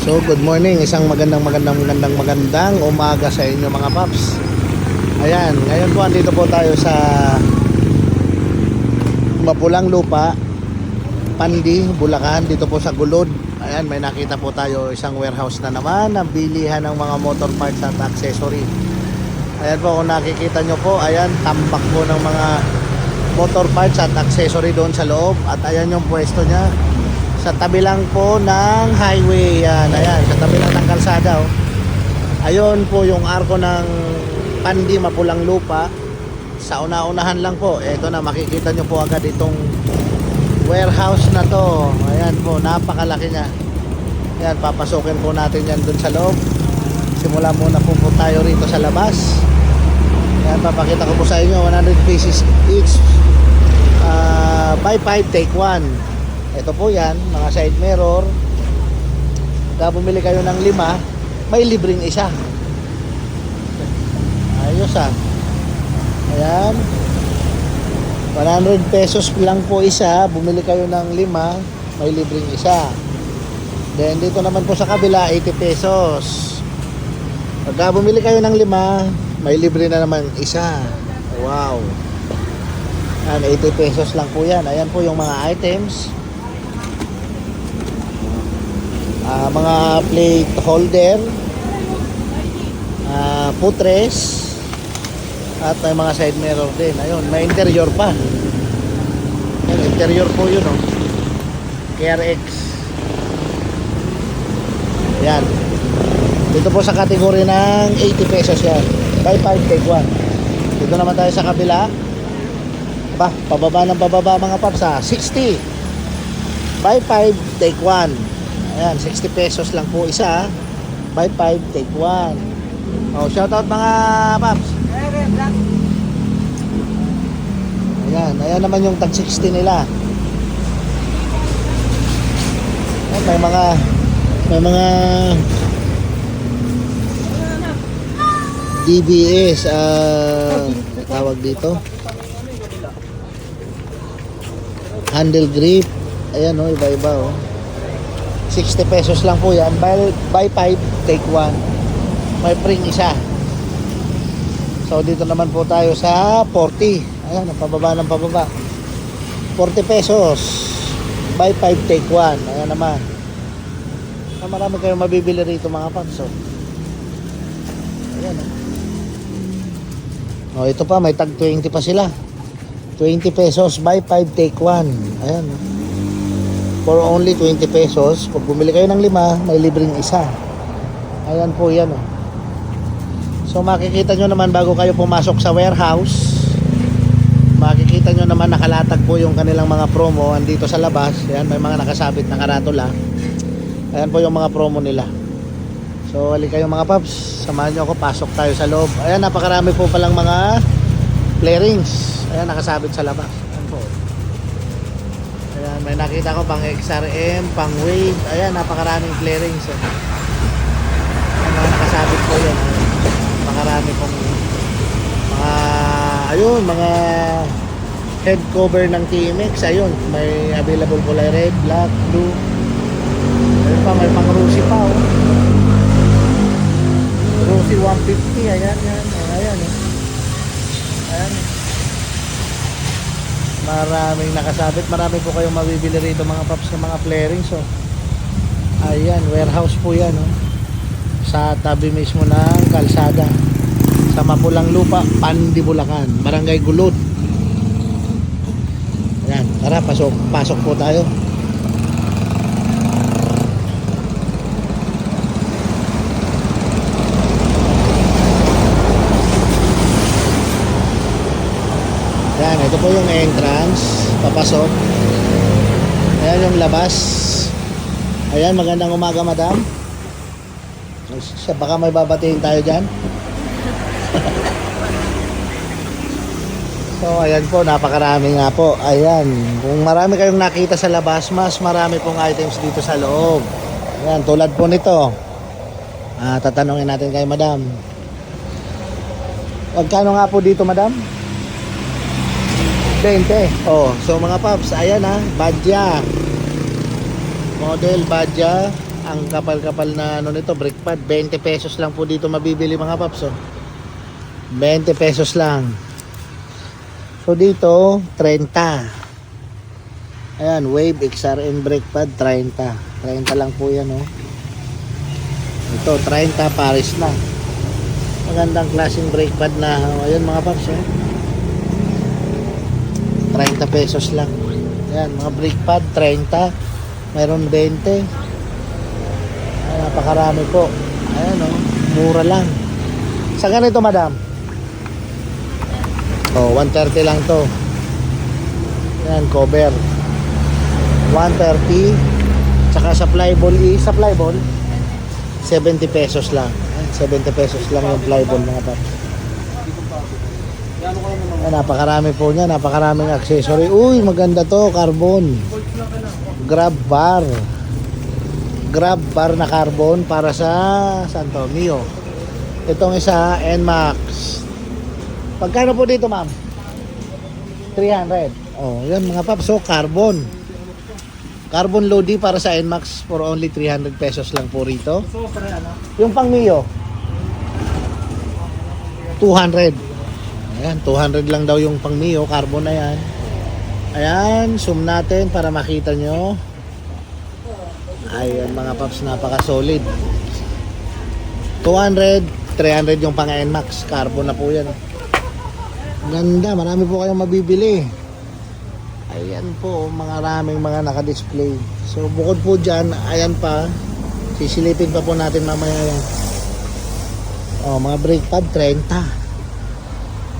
So good morning, isang magandang umaga sa inyo mga paps. Ayan, ngayon po andito po tayo sa Mapulang Lupa, Pandi, Bulacan, dito po sa Gulod. Ayan, may nakita po tayo isang warehouse na naman na bilihan ng mga motor parts at accessory. Ayan po, kung nakikita nyo po, ayan, tambak po ng mga motor parts at accessory doon sa loob. At ayan yung pwesto nya sa tabi lang po ng highway. Yan, ayan, sa tabi lang ng kalsada, oh. Ayun po yung arko ng Pandi, Mapulang Lupa. Sa una-unahan lang po, eto na, makikita nyo po agad itong warehouse na to. Ayan po, napakalaki nya. Ayan, papasukin po natin yan dun sa loob. Simula muna po tayo rito sa labas. Ayan, papakita ko po sa inyo, 100 pieces each, buy 5 take 1. Ito po yan, mga side mirror. Kaya bumili kayo ng 5, may libreng isa. Ayos ah. Ayan, 100 pesos lang po isa. Bumili kayo ng 5, may libreng isa. Then dito naman po sa kabila, 80 pesos. Pagka bumili kayo ng 5, may libre na naman isa. Wow. Ayan, 80 pesos lang po yan. Ayan po yung mga items. Mga plate holder, footrest, at may mga side mirror din. Ayun, may interior pa. Ayun, interior po yun, oh. KRX. Ayan, dito po sa kategory ng 80 pesos yan, buy 5 take 1. Dito naman tayo sa kabila. Pababa ng pababa mga paps, 60, buy 5 take 1. Ayan, 60 pesos lang po isa. Buy 5 take 1. Oh, shout out mga paps. Ayan, ayan naman yung tag 60 nila. Ayan, may mga DBS, tawag dito, handle grip. Ayan, oh, iba-iba, oh. 60 pesos lang po yan. Buy 5 take 1, may pring isa. So dito naman po tayo sa 40. Ayan, pababa ng pababa, 40 pesos, buy 5 take 1. Ayan naman, marami kayong mabibili rito mga paps. So ayan, oh, ito pa, may tag 20 pa sila. 20 pesos, buy 5 take 1. Ayan, for only 20 pesos. Pag bumili kayo ng 5, may libreng isa. Ayan po yan, oh. So makikita nyo naman bago kayo pumasok sa warehouse, makikita nyo naman nakalatag po yung kanilang mga promo andito sa labas. Ayan, may mga nakasabit na karatula. Ayan po yung mga promo nila. So halika kayo mga paps, samahan nyo ako, pasok tayo sa loob. Ayan, napakarami po palang mga flarings. Ayan, nakasabit sa labas. Ayan po. Ayan, may nakita ko pang XRM, pang Wave. Ayan, napakaraming flarings, eh. Ayan, mga nakasabit po yan. Napakarami pong mga, ayun, mga head cover ng TMX. Ayun, may available kulay red, black, blue. Ayun pa, may pang Rusi pa, oh. Rusi 150. Ayan, yan. Ayan, eh. Ayan, eh. Maraming nakasabit. Marami po kayong mabibili rito mga paps ng mga flarings, so ayan, warehouse po yan, oh. Sa tabi mismo ng kalsada sa Mapulang Lupa, Pandi, Bulacan, Barangay Gulod. Ayan, tara, pasok po tayo. Ayan, ito po yung entrance, papasok. Ayan yung labas. Ayan, magandang umaga madam. Baka may babatiin tayo dyan. So ayan po, napakarami nga po. Ayan, kung marami kayong nakita sa labas, mas marami pong items dito sa loob. Ayan, tulad po nito. Tatanungin natin kay madam, magkano nga po dito madam? 20. Oh, so mga paps, ayan, Badja. Model Badja Ang kapal-kapal na ano nito, brake pad. 20 pesos lang po dito mabibili mga paps. Oh. 20 pesos lang. So dito, 30. Ayan, Wave XRM brake pad, 30. 30 lang po yan, oh. Ito, 30 Paris na. Magandang klaseng brake pad na, ayan mga paps, oh. 30 pesos lang. Ayan, mga brake pad, 30. Meron 20. Ayan, napakarami po. Ayan, oh, mura lang. Sa ganito, madam? Oh, 130 lang to. Ayan, cover. 130. Tsaka sa flyball, sa flyball 70 pesos lang. 70 pesos lang yung flyball mga paps. Napakarami po niya, napakaraming accessory. Uy, maganda to, carbon. Grab bar. Grab bar na carbon para sa Santo Mio. Itong isa, NMAX. Pagkano po dito, ma'am? 300. Oh, yan mga paps, so carbon. Carbon Lodi para sa NMAX for only 300 pesos lang po rito. Yung pang Mio 200. Ayan, 200 lang daw yung pang Mio, carbon na yan. Ayan, zoom natin para makita nyo. Ayan mga paps, napaka solid. 200, 300 yung pang NMAX, carbon na po yan. Ganda, marami po kayong mabibili. Ayan po, maraming mga naka-display. So bukod po dyan, ayan pa, sisilipin pa po natin mamaya yan. Oh, mga brake pad 30.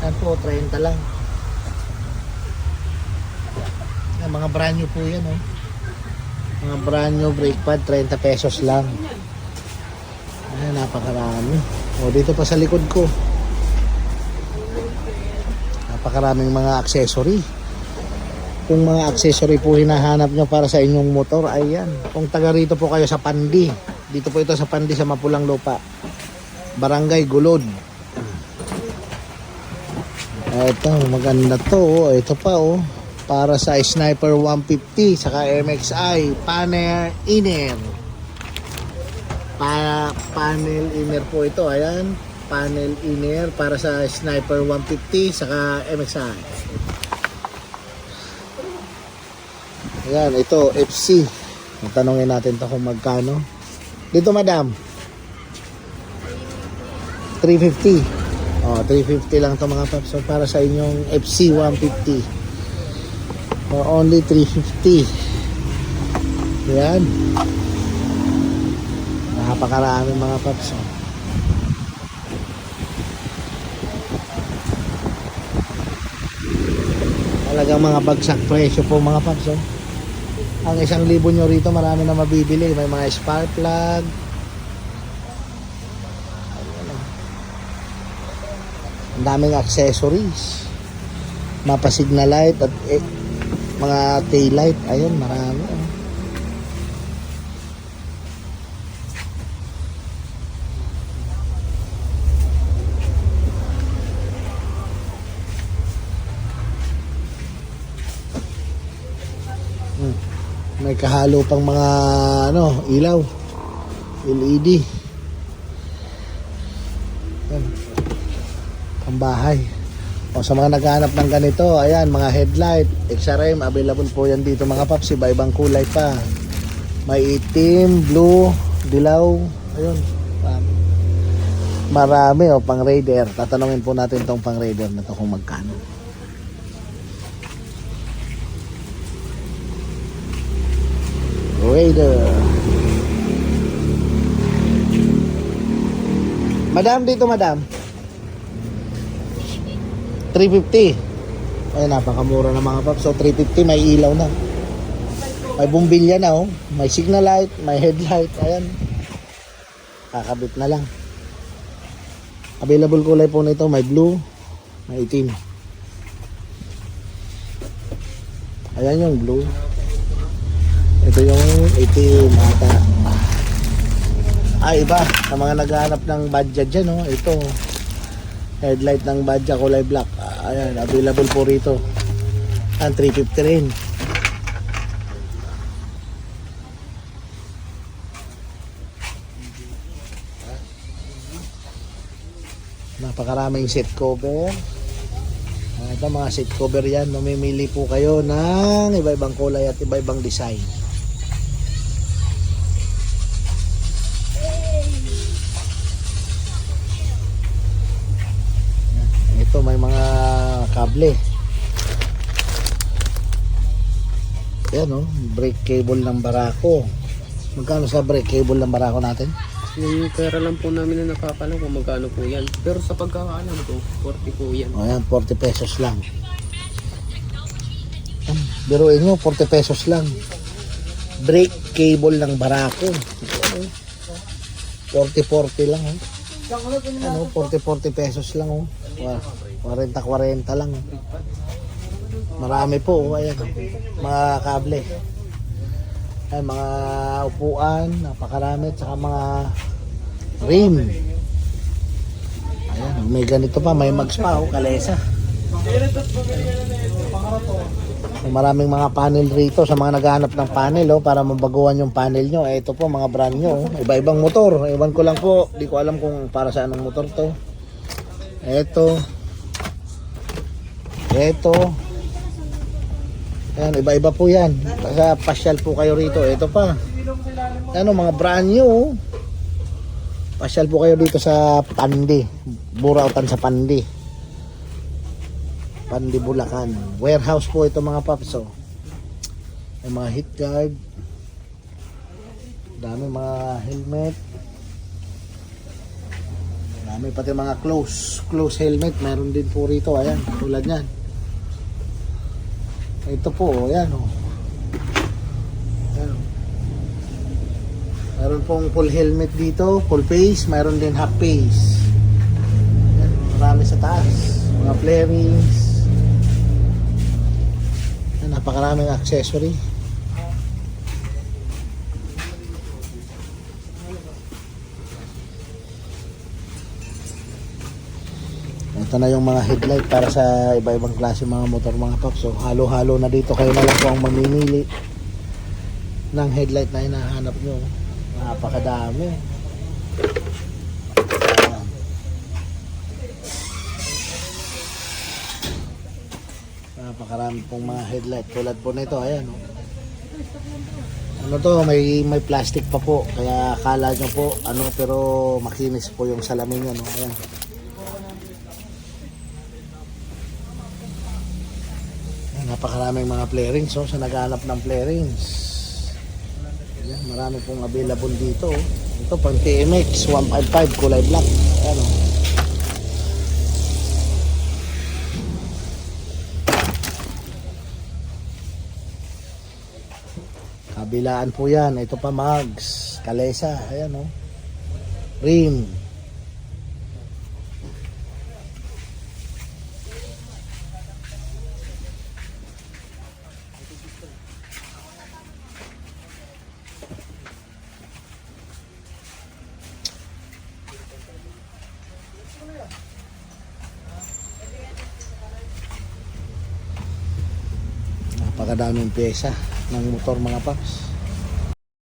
Ayan po, 30 lang. Ayan, mga brand new po yan, oh. Mga brand new brake pad 30 pesos lang. Ayan, napakarami. Oh, dito pa sa likod ko, napakaraming mga accessory. Kung mga accessory po hinahanap nyo para sa inyong motor, ayan. Kung taga rito po kayo sa Pandi, dito po ito sa Pandi sa Mapulang Lupa, Barangay Gulod. Ito, maganda to. Ito pa, oh, para sa Sniper 150 saka MXI panel inner. Panel inner po ito, ayan. Panel inner para sa Sniper 150 saka MXI. Ayan, ito FC. Tanongin natin to kung magkano. Dito, madam, 350. Oh, 350 lang to mga paps. So para sa inyong FC 150 for only 350. Ayan, napakarami mga paps. Oh. Talagang mga bagsak presyo po mga paps. Oh. Ang 1,000 nyo rito, marami na mabibili. May mga spark plug. Ang daming accessories. Mapa signal light at mga tail light. Ayun, marami. May kahalo pang mga ano, ilaw, LED. Yan. Pambahay. O sa mga naghahanap ng ganito, ayan, mga headlight, XRM, available po yan dito mga paps. Iba-ibang kulay pa. May itim, blue, dilaw. Ayun. Marami, o, pang Raider. Tatanungin po natin tong pang Raider na to kung magkano. Raider. Madam, dito madam, 350. Ay, napakamura na mga paps. So 350, may ilaw na, may bumbilya na, oh. May signal light, may headlight. Ayan, kakabit na lang. Available kulay po nito, may blue, may itim. Ayan yung blue. Ito yung itim ata. Iba. Sa mga naghahanap ng badya dyan, oh. Ito. Headlight ng badya kulay black. Ayan, available po rito. Ang 350 rin. Napakaraming seat cover. Ito mga seat cover yan. Mamimili po kayo ng iba-ibang kulay at iba-ibang design. Ito may mga kable. Yan o, brake cable ng Barako. Magkano sa brake cable ng Barako natin? Yung pera lang po namin na nakakalam kung magkano po yan. Pero sa pagkakaalam ko, 40 po yan. O yan, 40 pesos lang. Biruin nyo, 40 pesos lang. Brake cable ng Barako. 40-40 lang. Ano, 40-40 pesos lang. 40-40 lang. Marami po. Ayan, mga kable. Ayan, mga upuan, napakarami. Tsaka mga rim. Ayan, may ganito pa. May mags pa. Kalesa. Maraming mga panel rito sa mga naghahanap ng panel para mabaguhan yung panel nyo. Ito po mga brand nyo. Iba-ibang motor. Ewan ko lang po. Di ko alam kung para sa anong motor to. Ito. Ayan, iba-iba po yan. Basta pasyal po kayo rito. Ito pa. Ano, mga brand new. Pasyal po kayo dito sa Pandi. Burautan sa Pandi. Pandi, Bulacan. Warehouse po ito mga paps. May mga heat guard. Dami mga helmet. Dami pati mga close helmet. Meron din po rito. Ayan, tulad yan. Ito po, ayan o. Ayan. Meron pong full helmet dito, full face, meron din half face. Ayan, marami sa taas. Mga flarings. Ayan, napakaraming accessory. Ito na yung mga headlight para sa iba-ibang klase mga motor mga paps. So halo-halo na dito, kayo na lang po ang mamimili ng headlight na hinahanap nyo. Napakadami. Ayan. Napakarami pong mga headlight tulad po nito. Ayan o. Ano to, may plastic pa po, kaya akala nyo po ano, pero makinis po yung salamin niya, no? Ayan. Napakaraming mga flarings sa naghahanap ng flarings. Ayan, marami pong available dito. Ito pang TMX 155 kulay black. Ayan o. Kabilaan po yan. Ito pa mags. Kalesa. Ayan o. Rim. Napakadaming pyesa ng motor mga paps.